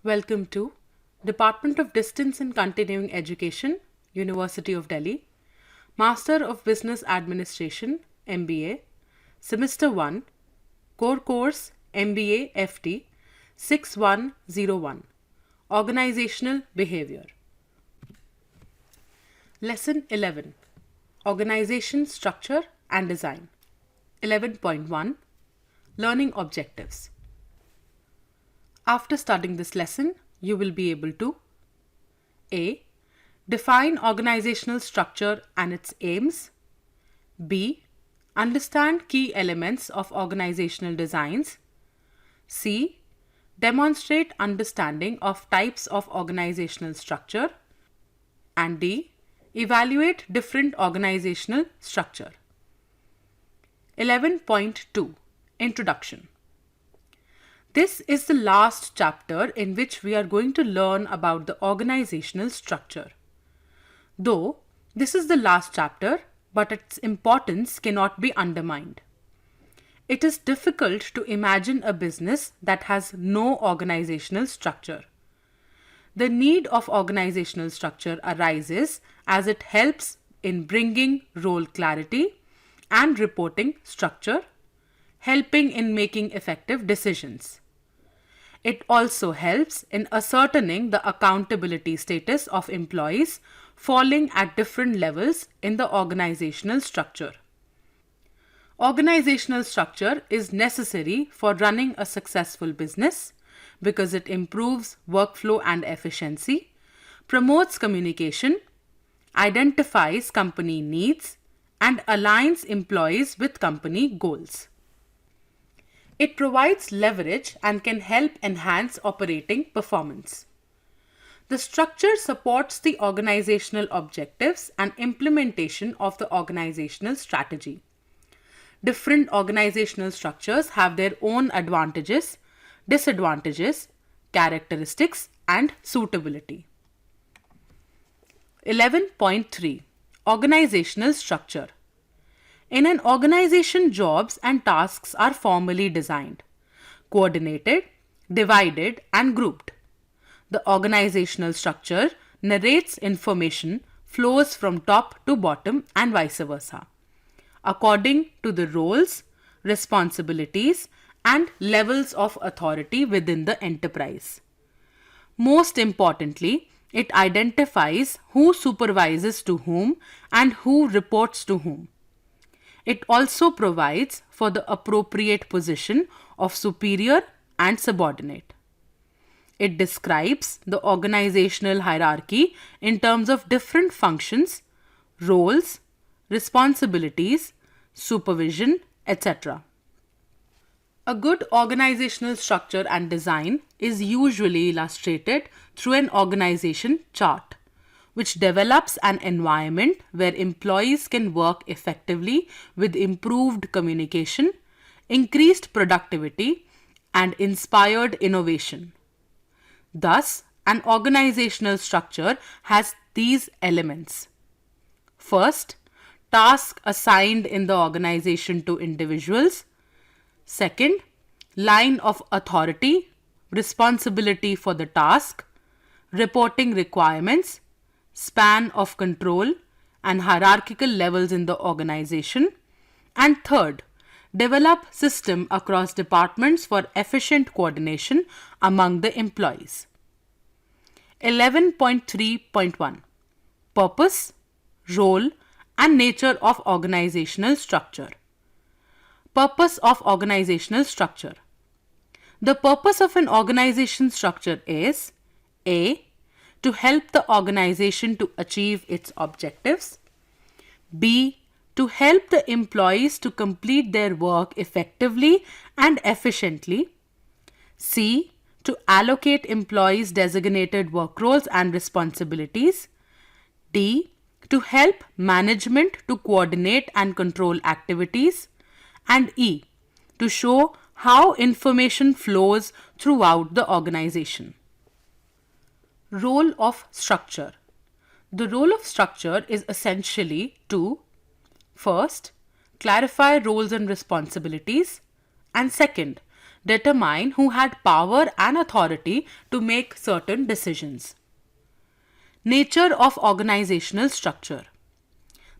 Welcome to Department of Distance and Continuing Education, University of Delhi, Master of Business Administration, MBA, Semester 1, Core Course MBA FT 6101, Organizational Behavior. Lesson 11, Organization Structure and Design. 11.1, Learning Objectives. After studying this lesson, you will be able to A. Define organizational structure and its aims. B. Understand key elements of organizational designs. C. Demonstrate understanding of types of organizational structure. And D. Evaluate different organizational structure. 11.2 Introduction. This is the last chapter in which we are going to learn about the organizational structure. Though this is the last chapter, but its importance cannot be undermined. It is difficult to imagine a business that has no organizational structure. The need of organizational structure arises as it helps in bringing role clarity and reporting structure, helping in making effective decisions. It also helps in ascertaining the accountability status of employees falling at different levels in the organizational structure. Organizational structure is necessary for running a successful business because it improves workflow and efficiency, promotes communication, identifies company needs, and aligns employees with company goals. It provides leverage and can help enhance operating performance. The structure supports the organizational objectives and implementation of the organizational strategy. Different organizational structures have their own advantages, disadvantages, characteristics, and suitability. 11.3 Organizational Structure. In an organization, jobs and tasks are formally designed, coordinated, divided, and grouped. The organizational structure narrates information flows from top to bottom and vice versa, according to the roles, responsibilities, and levels of authority within the enterprise. Most importantly, it identifies who supervises to whom and who reports to whom. It also provides for the appropriate position of superior and subordinate. It describes the organizational hierarchy in terms of different functions, roles, responsibilities, supervision, etc. A good organizational structure and design is usually illustrated through an organization chart, which develops an environment where employees can work effectively with improved communication, increased productivity, and inspired innovation. Thus, an organizational structure has these elements. First, tasks assigned in the organization to individuals. Second, line of authority, responsibility for the task, reporting requirements, span of control, and hierarchical levels in the organization. And third, develop system across departments for efficient coordination among the employees. 11.3.1 Purpose, Role, and Nature of Organizational Structure. Purpose of organizational structure. The purpose of an organization structure is A. To help the organization to achieve its objectives. B. To help the employees to complete their work effectively and efficiently. C. To allocate employees designated work roles and responsibilities. D. To help management to coordinate and control activities. And E. To show how information flows throughout the organization. Role of structure. The role of structure is essentially to first, clarify roles and responsibilities, and second, determine who had power and authority to make certain decisions. Nature of organizational structure.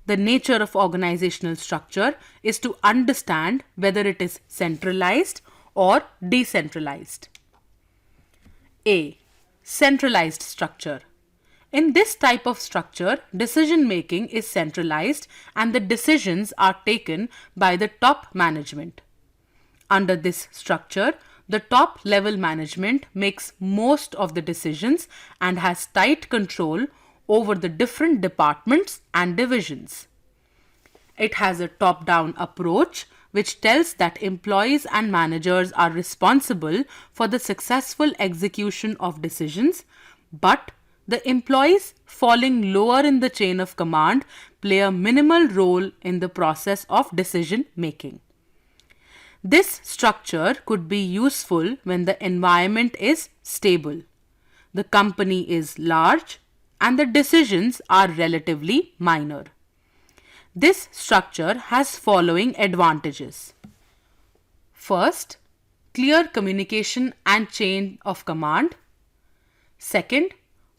The nature of organizational structure is to understand whether it is centralized or decentralized. A. Centralized structure. In this type of structure, decision making is centralized and the decisions are taken by the top management. Under this structure, the top level management makes most of the decisions and has tight control over the different departments and divisions. It has a top-down approach which tells that employees and managers are responsible for the successful execution of decisions, but the employees falling lower in the chain of command play a minimal role in the process of decision making. This structure could be useful when the environment is stable, the company is large, and the decisions are relatively minor. This structure has following advantages. First, clear communication and chain of command. Second,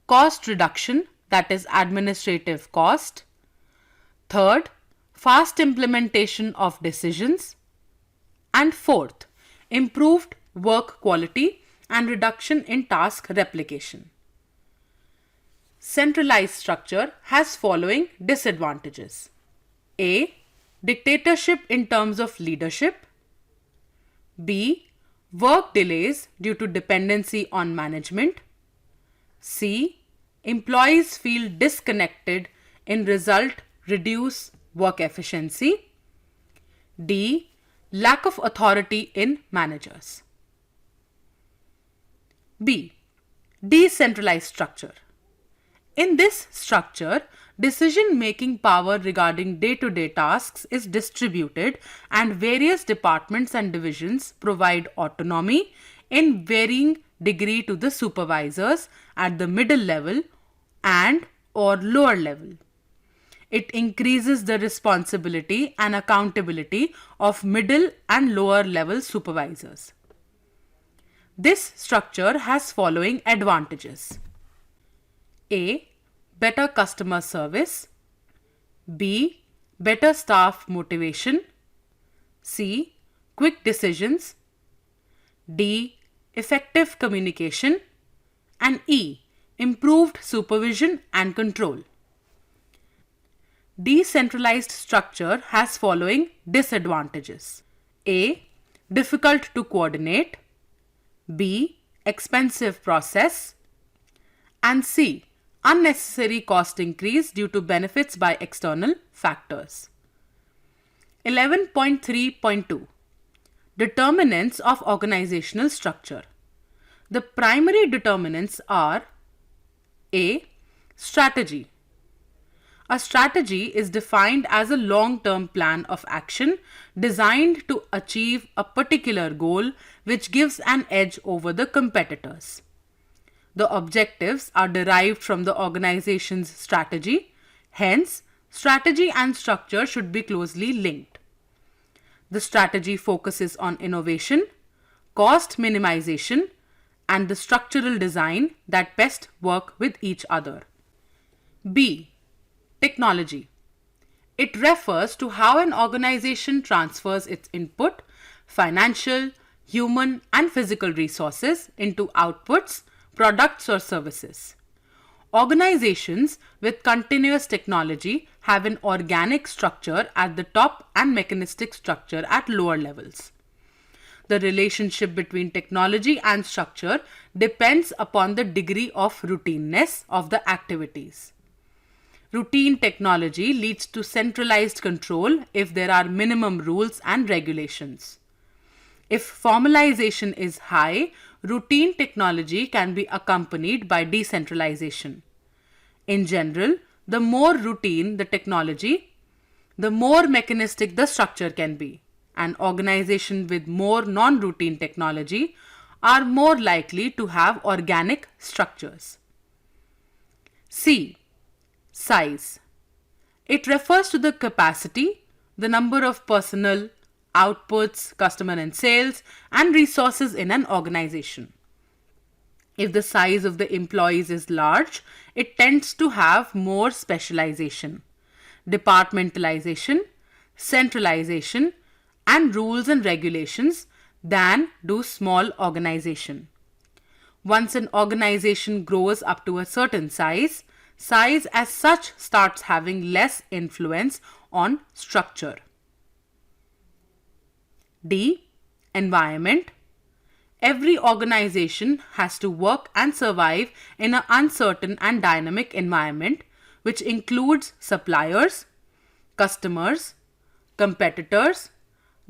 cost reduction, that is administrative cost. Third, fast implementation of decisions. And fourth, improved work quality and reduction in task replication. Centralized structure has following disadvantages. A. Dictatorship in terms of leadership. B. Work delays due to dependency on management. C. Employees feel disconnected, in result reduce work efficiency. D. Lack of authority in managers. B. Decentralized structure. In this structure, decision-making power regarding day-to-day tasks is distributed and various departments and divisions provide autonomy in varying degree to the supervisors at the middle level and or lower level. It increases the responsibility and accountability of middle and lower level supervisors. This structure has following advantages. A. Better customer service. B. Better staff motivation. C. Quick decisions. D. Effective communication. And E. Improved supervision and control. Decentralized structure has following disadvantages. A. Difficult to coordinate. B. Expensive process. And C. Unnecessary cost increase due to benefits by external factors. 11.3.2 Determinants of organizational structure. The primary determinants are A. Strategy. A strategy is defined as a long-term plan of action designed to achieve a particular goal which gives an edge over the competitors. The objectives are derived from the organization's strategy. Hence, strategy and structure should be closely linked. The strategy focuses on innovation, cost minimization, and the structural design that best work with each other. B. Technology. It refers to how an organization transfers its input, financial, human, and physical resources into outputs, products or services. Organizations with continuous technology have an organic structure at the top and mechanistic structure at lower levels. The relationship between technology and structure depends upon the degree of routineness of the activities. Routine technology leads to centralized control if there are minimum rules and regulations. If formalization is high, routine technology can be accompanied by decentralization. In general, the more routine the technology, the more mechanistic the structure can be. An organization with more non-routine technology are more likely to have organic structures. C. Size. It refers to the capacity, the number of personnel, outputs, customer and sales, and resources in an organization. If the size of the employees is large, it tends to have more specialization, departmentalization, centralization, and rules and regulations than do small organization. Once an organization grows up to a certain size, size as such starts having less influence on structure. D. Environment. Every organization has to work and survive in an uncertain and dynamic environment, which includes suppliers, customers, competitors,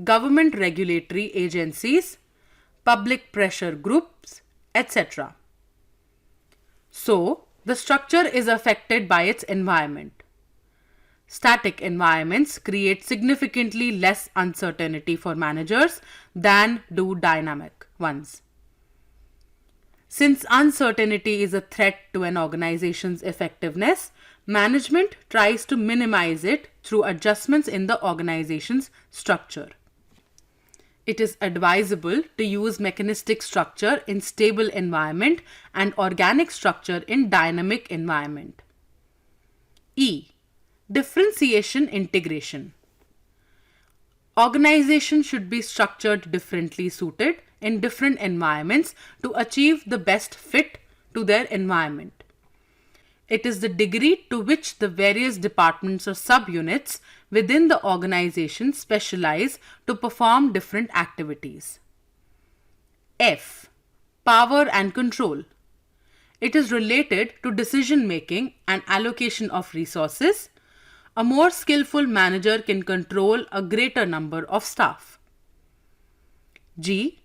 government regulatory agencies, public pressure groups, etc. So, the structure is affected by its environment. Static environments create significantly less uncertainty for managers than do dynamic ones. Since uncertainty is a threat to an organization's effectiveness, management tries to minimize it through adjustments in the organization's structure. It is advisable to use mechanistic structure in stable environment and organic structure in dynamic environment. E. Differentiation integration. Organizations should be structured differently suited in different environments to achieve the best fit to their environment. It is the degree to which the various departments or subunits within the organization specialize to perform different activities. F. Power and control. It is related to decision making and allocation of resources. A more skillful manager can control a greater number of staff. G.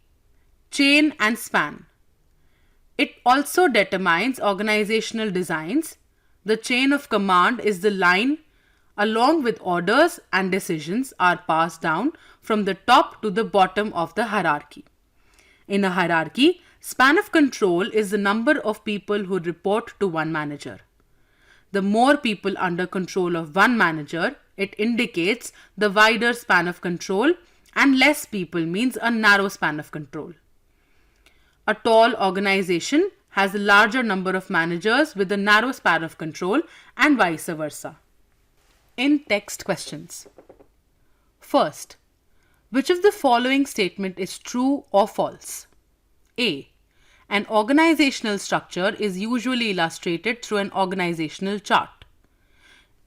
Chain and span. It also determines organizational designs. The chain of command is the line along with orders and decisions are passed down from the top to the bottom of the hierarchy. In a hierarchy, span of control is the number of people who report to one manager. The more people under control of one manager, it indicates the wider span of control, and less people means a narrow span of control. A tall organization has a larger number of managers with a narrow span of control and vice versa. In-text questions. First, which of the following statement is true or false? A. An organizational structure is usually illustrated through an organizational chart.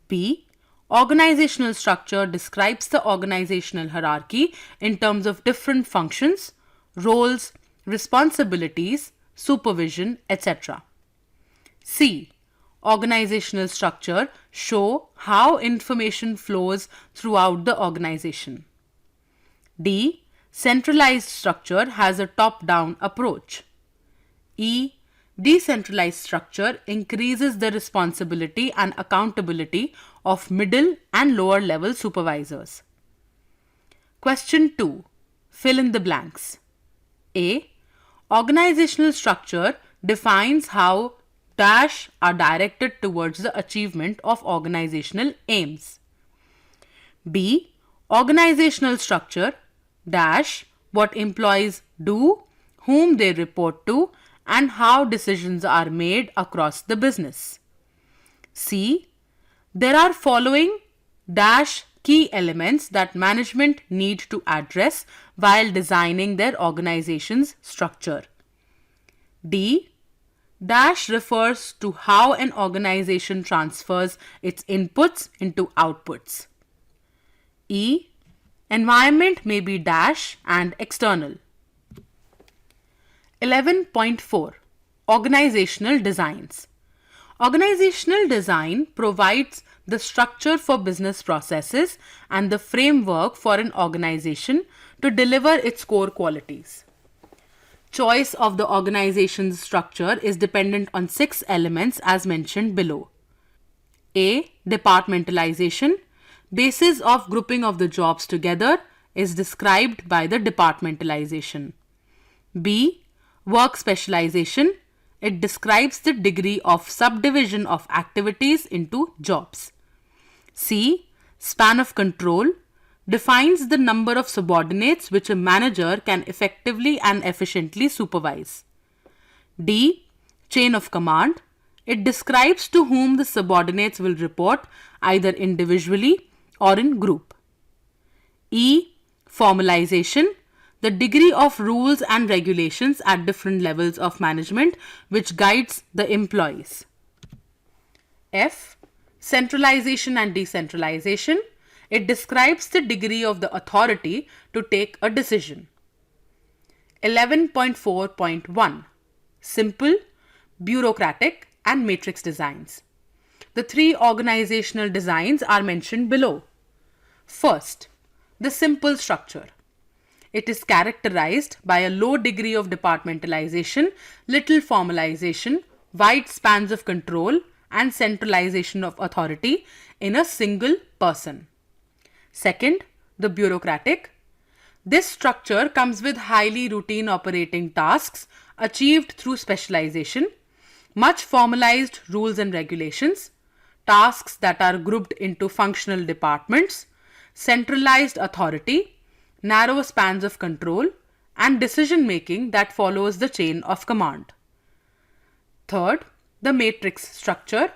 B. Organizational structure describes the organizational hierarchy in terms of different functions, roles, responsibilities, supervision, etc. C. Organizational structure show how information flows throughout the organization. D. Centralized structure has a top-down approach. E. Decentralized structure increases the responsibility and accountability of middle and lower level supervisors. Question 2. Fill in the blanks. A. Organizational structure defines how dash are directed towards the achievement of organizational aims. B. Organizational structure dash what employees do, whom they report to, and how decisions are made across the business. C. There are following dash key elements that management need to address while designing their organization's structure. D. Dash refers to how an organization transfers its inputs into outputs. E. Environment may be dash and external. 11.4 Organizational Designs. Organizational design provides the structure for business processes and the framework for an organization to deliver its core qualities. Choice of the organization's structure is dependent on 6 elements as mentioned below. A. Departmentalization. Basis of grouping of the jobs together is described by the departmentalization. B. Work specialization. It describes the degree of subdivision of activities into jobs. C. Span of control defines the number of subordinates which a manager can effectively and efficiently supervise. D. Chain of command. It describes to whom the subordinates will report either individually or in group. E. Formalization. The degree of rules and regulations at different levels of management which guides the employees. F. Centralization and decentralization. It describes the degree of the authority to take a decision. 11.4.1 Simple, bureaucratic and matrix designs. The three organizational designs are mentioned below. First, the simple structure. It is characterized by a low degree of departmentalization, little formalization, wide spans of control and centralization of authority in a single person. Second, the bureaucratic. This structure comes with highly routine operating tasks achieved through specialization, much formalized rules and regulations, tasks that are grouped into functional departments, centralized authority, narrow spans of control, and decision making that follows the chain of command. Third, the matrix structure.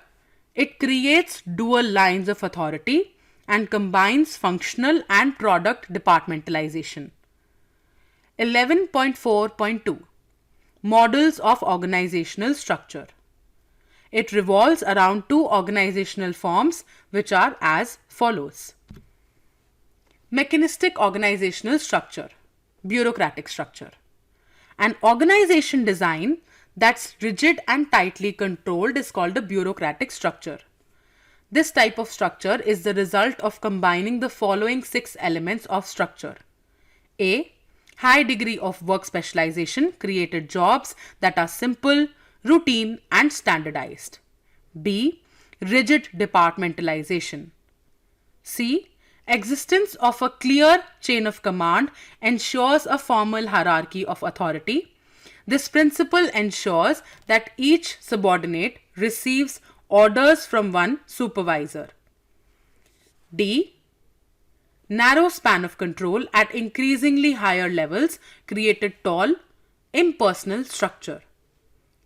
It creates dual lines of authority and combines functional and product departmentalization. 11.4.2 Models of organizational structure. It revolves around two organizational forms which are as follows. Mechanistic organizational structure, bureaucratic structure. An organization design that's rigid and tightly controlled is called a bureaucratic structure. This type of structure is the result of combining the following 6 elements of structure. A. High degree of work specialization created jobs that are simple, routine and standardized. B. Rigid departmentalization. C. Existence of a clear chain of command ensures a formal hierarchy of authority. This principle ensures that each subordinate receives orders from one supervisor. D. Narrow span of control at increasingly higher levels created tall, impersonal structure.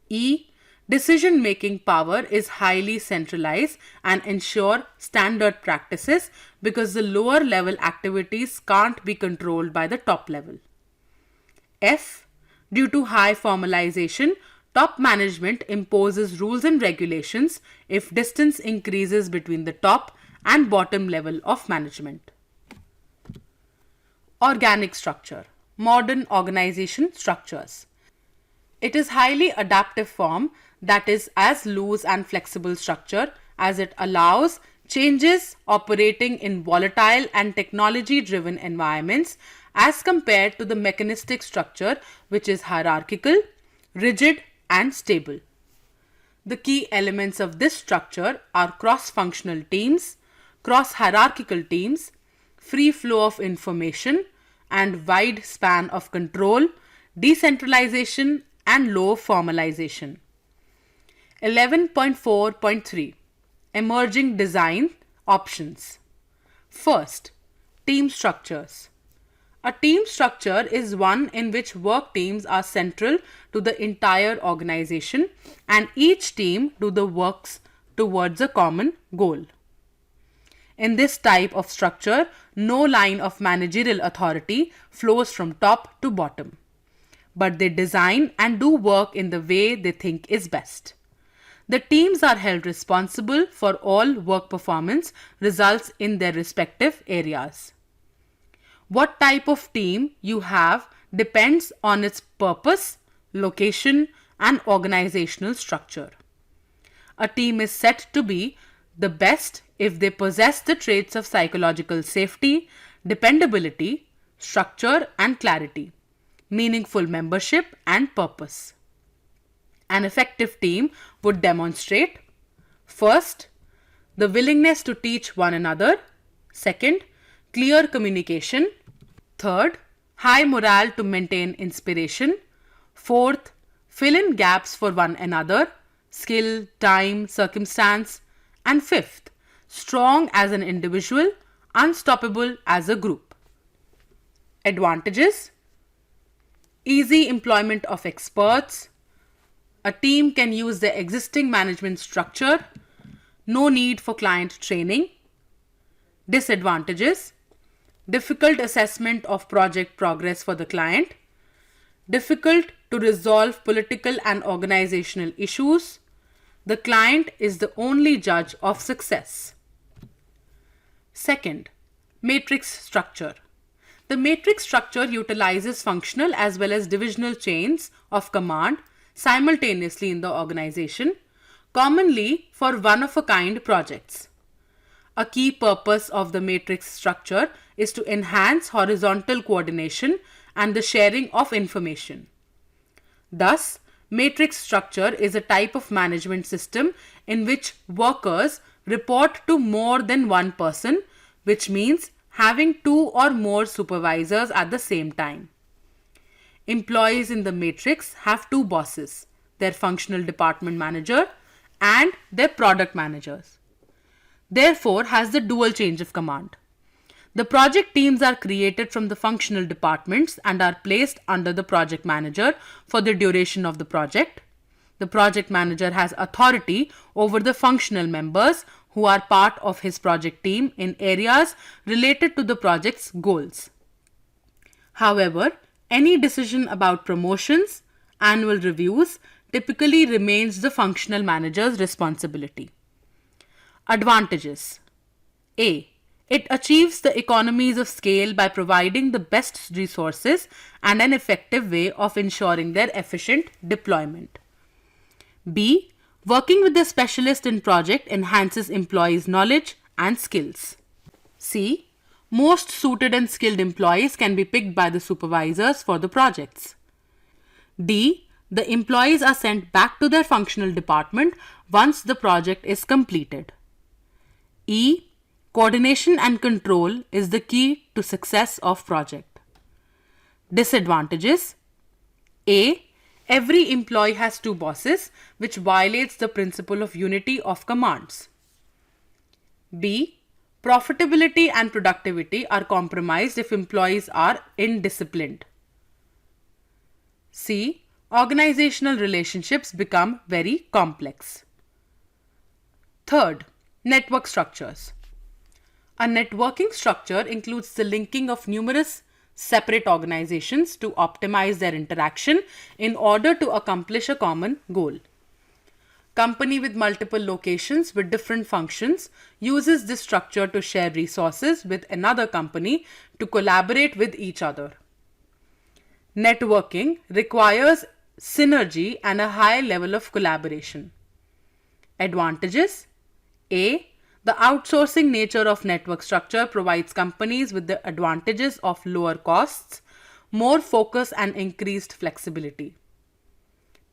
E. Decision-making power is highly centralized and ensure standard practices because the lower level activities can't be controlled by the top level. F. Due to high formalization, top management imposes rules and regulations if distance increases between the top and bottom level of management. Organic structure, modern organization structures. It is highly adaptive form that is as loose and flexible structure as it allows changes operating in volatile and technology-driven environments as compared to the mechanistic structure which is hierarchical, rigid and stable. The key elements of this structure are cross-functional teams, cross-hierarchical teams, free flow of information and wide span of control, decentralization and low formalization. 11.4.3 Emerging design options. First, team structures. A team structure is one in which work teams are central to the entire organization and each team do the works towards a common goal. In this type of structure, no line of managerial authority flows from top to bottom, but they design and do work in the way they think is best. The teams are held responsible for all work performance results in their respective areas. What type of team you have depends on its purpose, location, and organizational structure. A team is said to be the best if they possess the traits of psychological safety, dependability, structure, and clarity, meaningful membership, and purpose. An effective team would demonstrate: first, the willingness to teach one another; second, clear communication; third, high morale to maintain inspiration; fourth, fill in gaps for one another, skill, time, circumstance; and fifth, strong as an individual, unstoppable as a group. Advantages: easy employment of experts. A team can use their existing management structure. No need for client training. Disadvantages: difficult assessment of project progress for the client. Difficult to resolve political and organizational issues. The client is the only judge of success. Second, matrix structure. The matrix structure utilizes functional as well as divisional chains of command simultaneously in the organization, commonly for one-of-a-kind projects. A key purpose of the matrix structure is to enhance horizontal coordination and the sharing of information. Thus, matrix structure is a type of management system in which workers report to more than one person, which means having two or more supervisors at the same time. Employees in the matrix have two bosses, their functional department manager and their product managers. Therefore, has the dual change of command. The project teams are created from the functional departments and are placed under the project manager for the duration of the project. The project manager has authority over the functional members who are part of his project team in areas related to the project's goals. However, any decision about promotions, annual reviews typically remains the functional manager's responsibility. Advantages: A. It achieves the economies of scale by providing the best resources and an effective way of ensuring their efficient deployment. B. Working with the specialist in project enhances employees' knowledge and skills. C. Most suited and skilled employees can be picked by the supervisors for the projects. D. The employees are sent back to their functional department once the project is completed. E. Coordination and control is the key to success of project. Disadvantages: A. Every employee has two bosses, which violates the principle of unity of commands. B. Profitability and productivity are compromised if employees are indisciplined. C. Organizational relationships become very complex. Third, network structures. A networking structure includes the linking of numerous separate organizations to optimize their interaction in order to accomplish a common goal. Company with multiple locations with different functions uses this structure to share resources with another company to collaborate with each other. Networking requires synergy and a high level of collaboration. Advantages: A. The outsourcing nature of network structure provides companies with the advantages of lower costs, more focus and increased flexibility.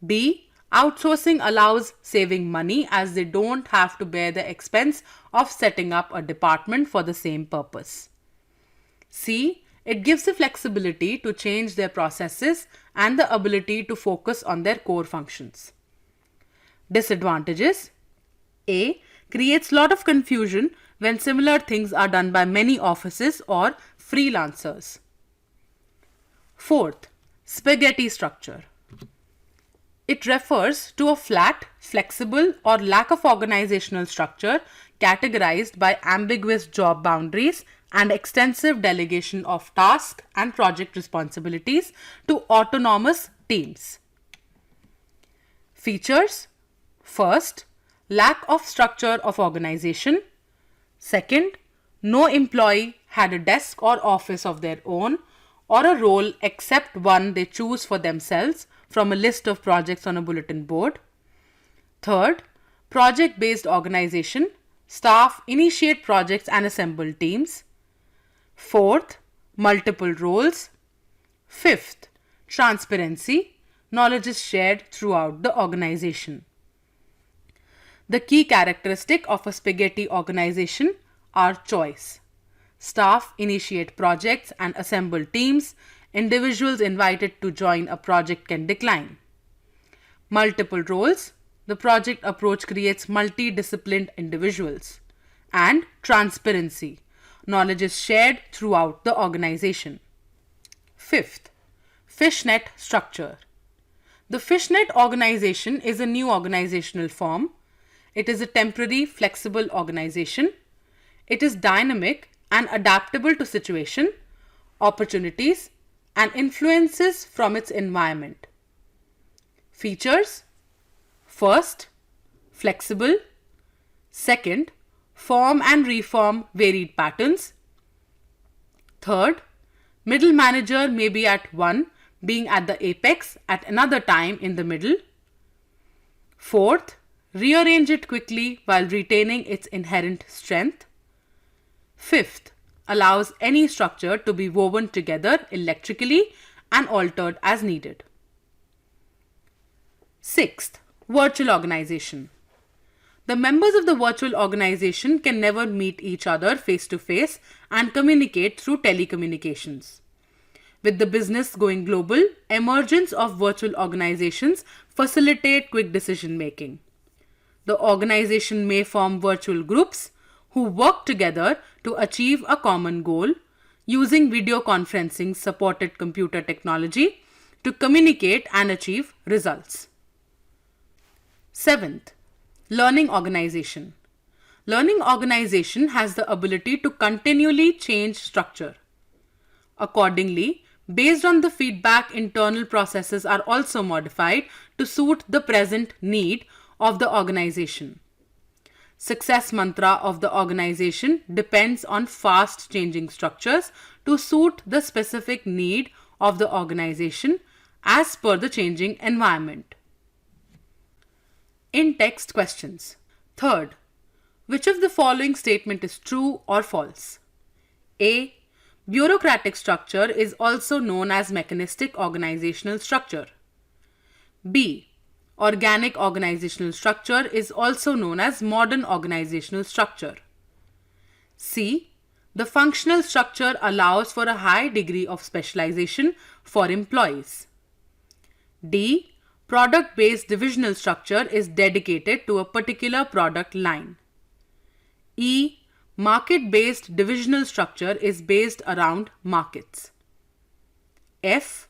B. Outsourcing allows saving money as they don't have to bear the expense of setting up a department for the same purpose. C. It gives the flexibility to change their processes and the ability to focus on their core functions. Disadvantages: A. Creates lot of confusion when similar things are done by many offices or freelancers. Fourth, spaghetti structure. It refers to a flat, flexible, or lack of organizational structure categorized by ambiguous job boundaries and extensive delegation of task and project responsibilities to autonomous teams. Features: first, lack of structure of organization. Second, no employee had a desk or office of their own or a role except one they choose for themselves from a list of projects on a bulletin board. Third, project-based organization. Staff initiate projects and assemble teams. Fourth, multiple roles. Fifth, transparency. Knowledge is shared throughout the organization. The key characteristic of a spaghetti organization are choice. Staff initiate projects and assemble teams. Individuals invited to join a project can decline. Multiple roles. The project approach creates multidisciplined individuals. And transparency. Knowledge is shared throughout the organization. Fifth, fishnet structure. The fishnet organization is a new organizational form. It is a temporary, flexible organization. It is dynamic and adaptable to situation, opportunities, and influences from its environment. Features: first, flexible. Second, form and reform varied patterns. Third, middle manager may be at one, being at the apex at another time in the middle. Fourth, rearrange it quickly while retaining its inherent strength. Fifth, allows any structure to be woven together electrically and altered as needed. Sixth, virtual organization. The members of the virtual organization can never meet each other face to face and communicate through telecommunications. With the business going global, emergence of virtual organizations facilitate quick decision making. The organization may form virtual groups who work together to achieve a common goal using video conferencing supported computer technology to communicate and achieve results. Seventh, learning organization. Learning organization has the ability to continually change structure. Accordingly, based on the feedback, internal processes are also modified to suit the present need of the organization. Success mantra of the organization depends on fast changing structures to suit the specific need of the organization as per the changing environment. In-text questions. Third, which of the following statement is true or false? A. Bureaucratic structure is also known as mechanistic organizational structure. B. Organic organizational structure is also known as modern organizational structure. C. The functional structure allows for a high degree of specialization for employees. D. Product-based divisional structure is dedicated to a particular product line. E. Market-based divisional structure is based around markets. F.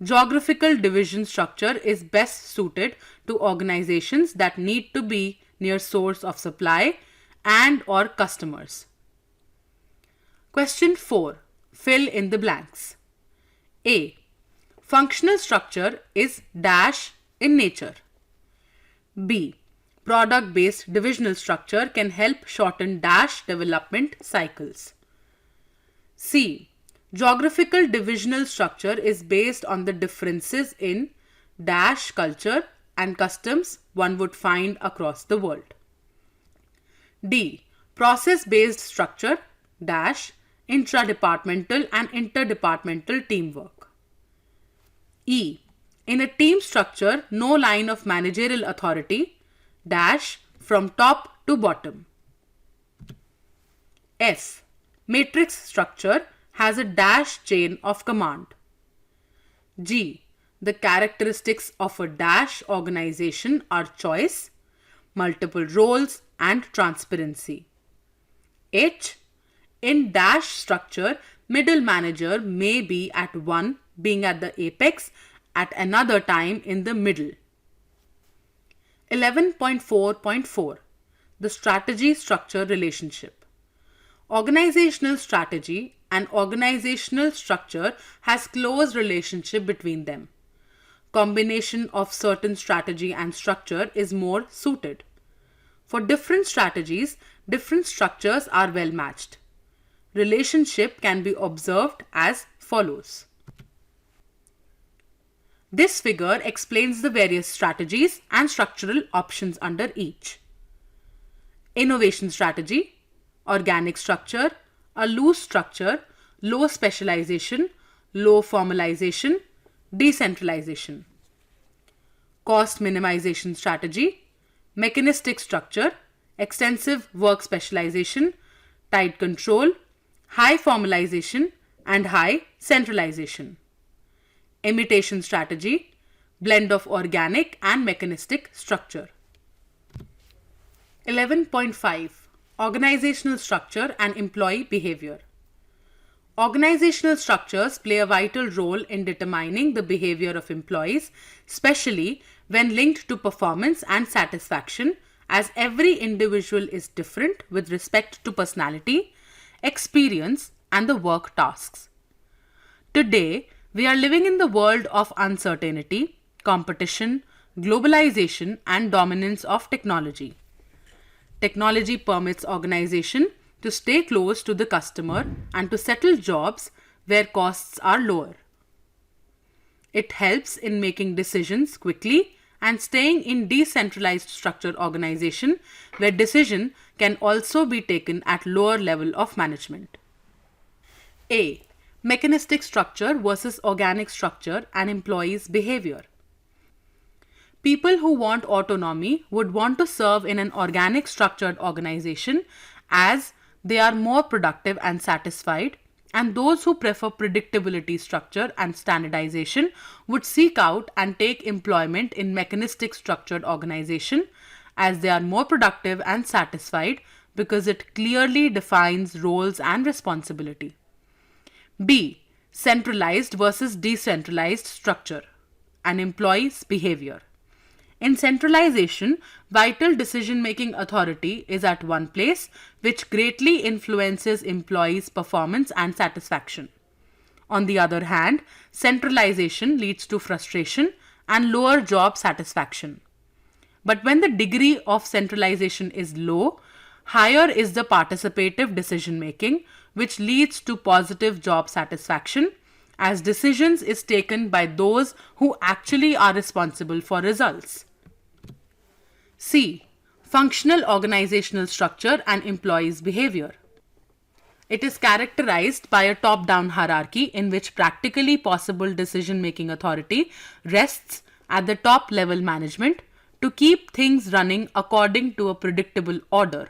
Geographical division structure is best suited to organizations that need to be near source of supply and or customers. Question 4. Fill in the blanks. A. Functional structure is dash in nature. B. Product-based divisional structure can help shorten dash development cycles. C. Geographical divisional structure is based on the differences in dash culture and customs one would find across the world. D. Process-based structure dash intra-departmental and interdepartmental teamwork. E. In a team structure, no line of managerial authority dash from top to bottom. F. Matrix structure has a dash chain of command. G. The characteristics of a dash organization are choice, multiple roles, and transparency. H. In dash structure, middle manager may be at one, being at the apex, at another time in the middle. 11.4.4 The strategy structure relationship. Organizational strategy and organizational structure has close relationship between them. Combination of certain strategy and structure is more suited. For different strategies, different structures are well matched. Relationship can be observed as follows. This figure explains the various strategies and structural options under each. Innovation strategy, organic structure, a loose structure, low specialization, low formalization, decentralization. Cost minimization strategy, mechanistic structure, extensive work specialization, tight control, high formalization, and high centralization. Imitation strategy, blend of organic and mechanistic structure. 11.5 Organizational structure and employee behavior. Organizational structures play a vital role in determining the behavior of employees, especially when linked to performance and satisfaction, as every individual is different with respect to personality, experience, and the work tasks. Today, we are living in the world of uncertainty, competition, globalization, and dominance of technology. Technology permits organization to stay close to the customer and to settle jobs where costs are lower. It helps in making decisions quickly and staying in decentralized structured organization where decision can also be taken at lower level of management. A. Mechanistic structure versus organic structure and employees' behavior. People who want autonomy would want to serve in an organic structured organization as they are more productive and satisfied, and those who prefer predictability, structure, and standardization would seek out and take employment in mechanistic structured organization as they are more productive and satisfied because it clearly defines roles and responsibility. B. Centralized versus decentralized structure and employees' behavior. In centralization, vital decision-making authority is at one place, which greatly influences employees' performance and satisfaction. On the other hand, centralization leads to frustration and lower job satisfaction. But when the degree of centralization is low, higher is the participative decision-making, which leads to positive job satisfaction, as decisions is taken by those who actually are responsible for results. C. Functional organizational structure and employees' behavior. It is characterized by a top-down hierarchy in which practically possible decision-making authority rests at the top-level management to keep things running according to a predictable order.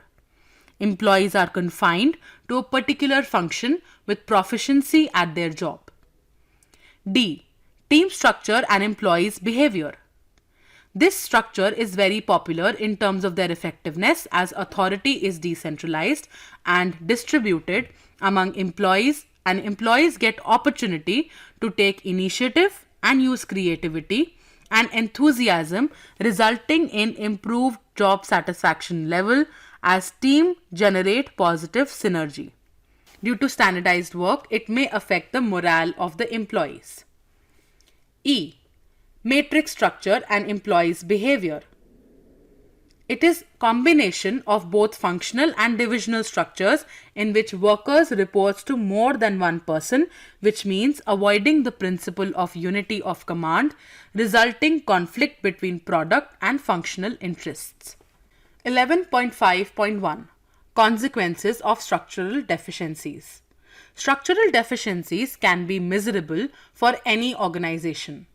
Employees are confined to a particular function with proficiency at their job. D. Team structure and employees' behavior. This structure is very popular in terms of their effectiveness as authority is decentralized and distributed among employees, and employees get opportunity to take initiative and use creativity and enthusiasm, resulting in improved job satisfaction level as team generate positive synergy. Due to standardized work, it may affect the morale of the employees. E. Matrix structure and employees' behavior. It is combination of both functional and divisional structures in which workers report to more than one person, which means avoiding the principle of unity of command, resulting conflict between product and functional interests. 11.5.1 Consequences of structural deficiencies. Structural deficiencies can be miserable for any organization.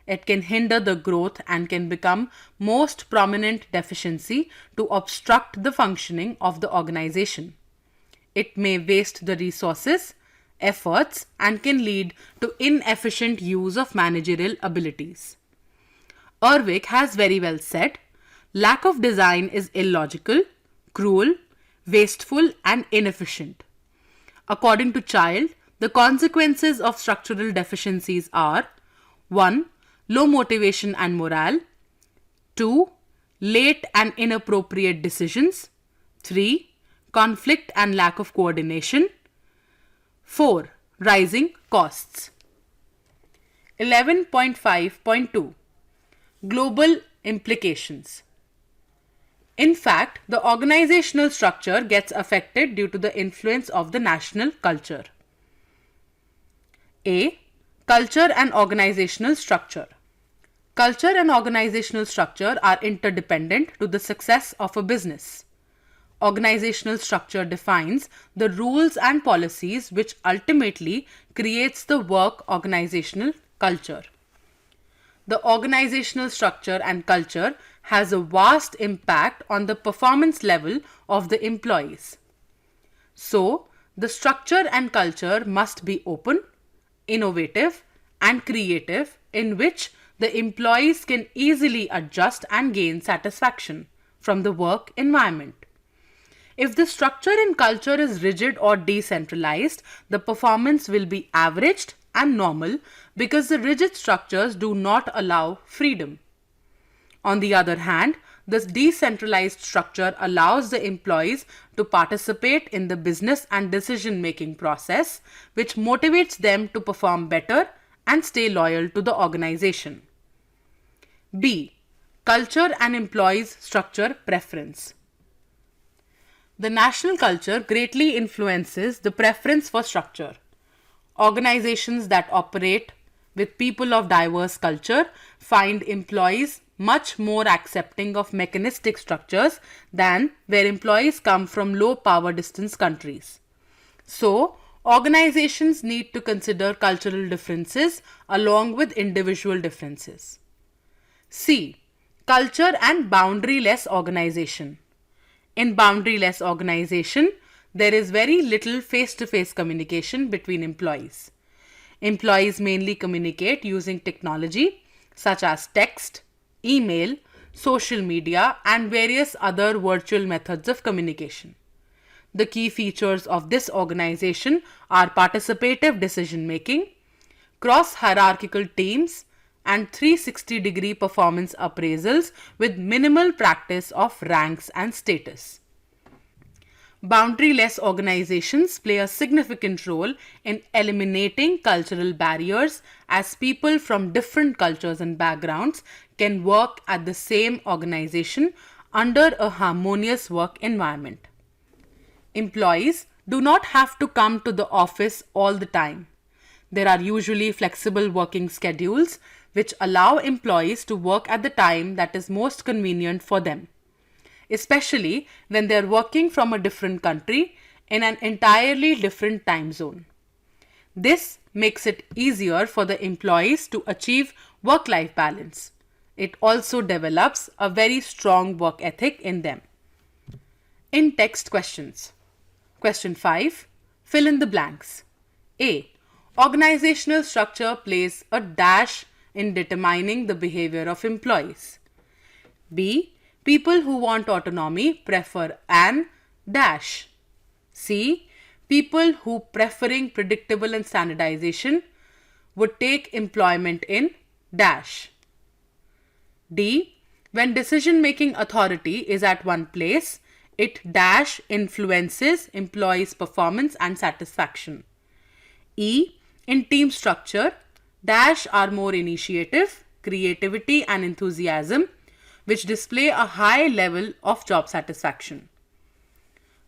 It can hinder the growth and can become most prominent deficiency to obstruct the functioning of the organization. It may waste the resources, efforts, and can lead to inefficient use of managerial abilities. Ervik has very well said, lack of design is illogical, cruel, wasteful, and inefficient. According to Child, the consequences of structural deficiencies are 1. Low motivation and morale. 2. Late and inappropriate decisions. 3. Conflict and lack of coordination. 4. Rising costs. 11.5.2 Global implications. In fact, the organizational structure gets affected due to the influence of the national culture. A. Culture and organizational structure. Culture and organizational structure are interdependent to the success of a business. Organizational structure defines the rules and policies which ultimately creates the work organizational culture. The organizational structure and culture has a vast impact on the performance level of the employees. So, the structure and culture must be open, innovative, and creative in which the employees can easily adjust and gain satisfaction from the work environment. If the structure and culture is rigid or decentralized, the performance will be averaged and normal because the rigid structures do not allow freedom. On the other hand, this decentralized structure allows the employees to participate in the business and decision making process, which motivates them to perform better and stay loyal to the organization. B. Culture and employees' structure preference. The national culture greatly influences the preference for structure. Organizations that operate with people of diverse culture find employees much more accepting of mechanistic structures than where employees come from low power distance countries. So, organizations need to consider cultural differences along with individual differences. C. Culture and boundaryless organization. In boundaryless organization, there is very little face-to-face communication between employees. Employees mainly communicate using technology such as text, email, social media, and various other virtual methods of communication. The key features of this organization are participative decision making, cross-hierarchical teams, and 360-degree performance appraisals with minimal practice of ranks and status. Boundaryless organizations play a significant role in eliminating cultural barriers as people from different cultures and backgrounds can work at the same organization under a harmonious work environment. Employees do not have to come to the office all the time. There are usually flexible working schedules which allow employees to work at the time that is most convenient for them, especially when they are working from a different country in an entirely different time zone. This makes it easier for the employees to achieve work-life balance. It also develops a very strong work ethic in them. In-text questions. Question 5. Fill in the blanks. A. Organizational structure plays a dash in determining the behavior of employees. B. People who want autonomy prefer an dash. C. People who preferring predictable and standardization would take employment in dash. D. When decision-making authority is at one place, it dash influences employees' performance and satisfaction. E. In team structure, dash are more initiative, creativity and enthusiasm, which display a high level of job satisfaction.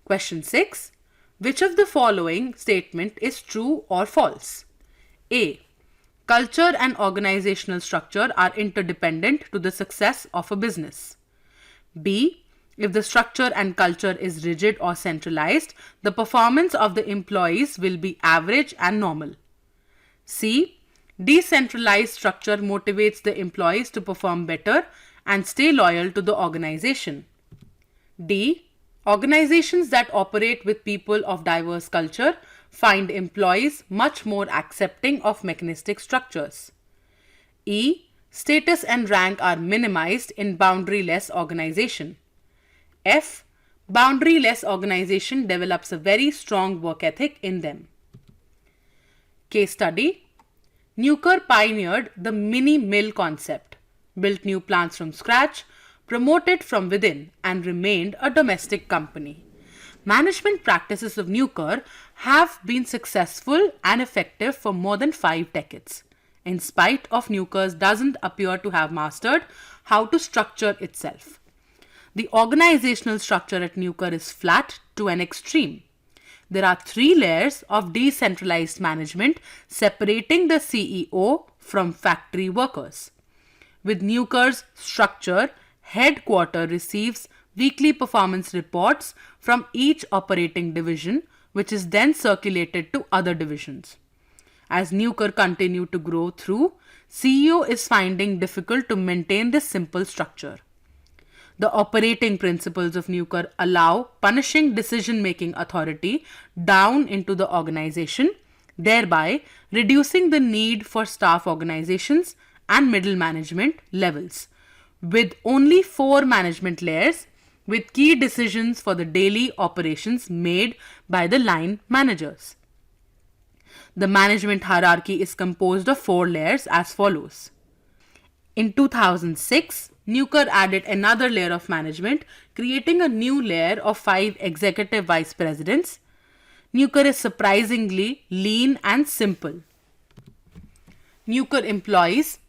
Question 6. Which of the following statement is true or false? A. Culture and organizational structure are interdependent to the success of a business. B. If the structure and culture is rigid or centralized, the performance of the employees will be average and normal. C. Decentralized structure motivates the employees to perform better and stay loyal to the organization. D. Organizations that operate with people of diverse culture find employees much more accepting of mechanistic structures. E. Status and rank are minimized in boundaryless organization. F. Boundaryless organization develops a very strong work ethic in them. Case study. Nucor pioneered the mini mill concept, built new plants from scratch, promoted from within, and remained a domestic company. Management practices of Nucor have been successful and effective for more than 5 decades, in spite of Nucor doesn't appear to have mastered how to structure itself. The organizational structure at Nucor is flat to an extreme. There are 3 layers of decentralized management separating the CEO from factory workers. With Nucor's structure, headquarters receives weekly performance reports from each operating division, which is then circulated to other divisions. As Nucor continues to grow through, CEO is finding difficult to maintain this simple structure. The operating principles of Nucor allow punishing decision-making authority down into the organization, thereby reducing the need for staff organizations and middle management levels. With only 4 management layers, with key decisions for the daily operations made by the line managers. The management hierarchy is composed of 4 layers as follows. In 2006, Nucor added another layer of management, creating a new layer of 5 executive vice presidents. Nucor is surprisingly lean and simple. Nucor employs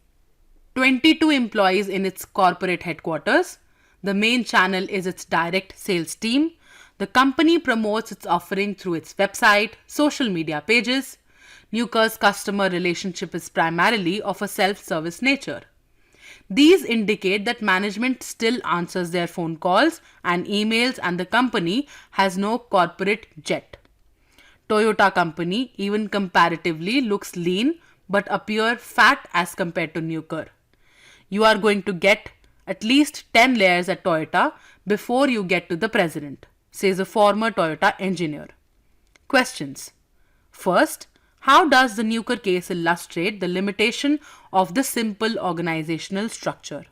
22 employees in its corporate headquarters. The main channel is its direct sales team. The company promotes its offering through its website, social media pages. Nucor's customer relationship is primarily of a self-service nature. These indicate that management still answers their phone calls and emails, and the company has no corporate jet. Toyota company, even comparatively, looks lean but appear fat as compared to Nucor. You are going to get at least 10 layers at Toyota before you get to the president, says a former Toyota engineer. Questions. First, how does the Nucor case illustrate the limitation of the simple organizational structure?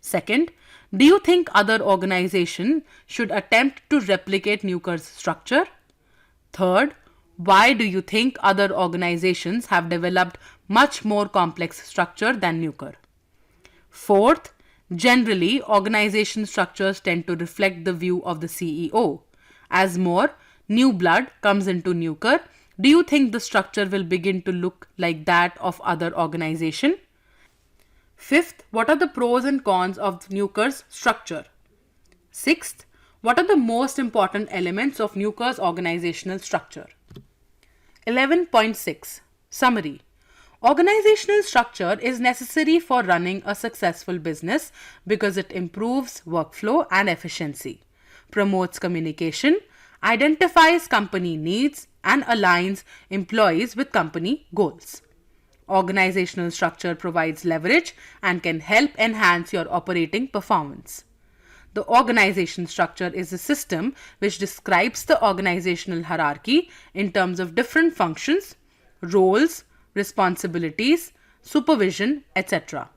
Second, do you think other organizations should attempt to replicate Nucor's structure? Third, why do you think other organizations have developed much more complex structure than Nucor? Fourth, generally, organization structures tend to reflect the view of the CEO. As more new blood comes into Nucor, do you think the structure will begin to look like that of other organizations? Fifth, what are the pros and cons of Nucor's structure? Sixth, what are the most important elements of Nucor's organizational structure? 11.6 Summary. Organizational structure is necessary for running a successful business because it improves workflow and efficiency, promotes communication, identifies company needs, and aligns employees with company goals. Organizational structure provides leverage and can help enhance your operating performance. The organization structure is a system which describes the organizational hierarchy in terms of different functions, roles, responsibilities, supervision, etc.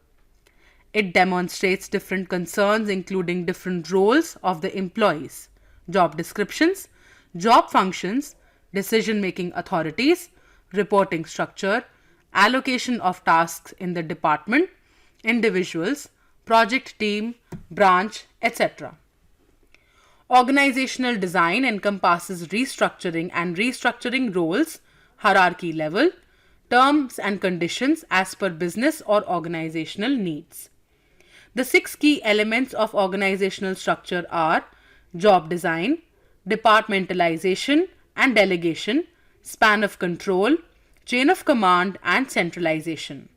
It demonstrates different concerns including different roles of the employees, job descriptions, job functions, decision-making authorities, reporting structure, allocation of tasks in the department, individuals, project team, branch, etc. Organizational design encompasses restructuring and restructuring roles, hierarchy level, terms and conditions as per business or organizational needs. The 6 key elements of organizational structure are job design, departmentalization and delegation, span of control, chain of command, and centralization.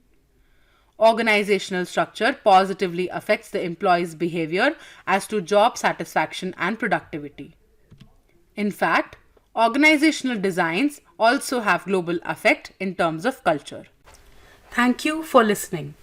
Organizational structure positively affects the employee's behavior as to job satisfaction and productivity. In fact, organizational designs also have global effect in terms of culture. Thank you for listening.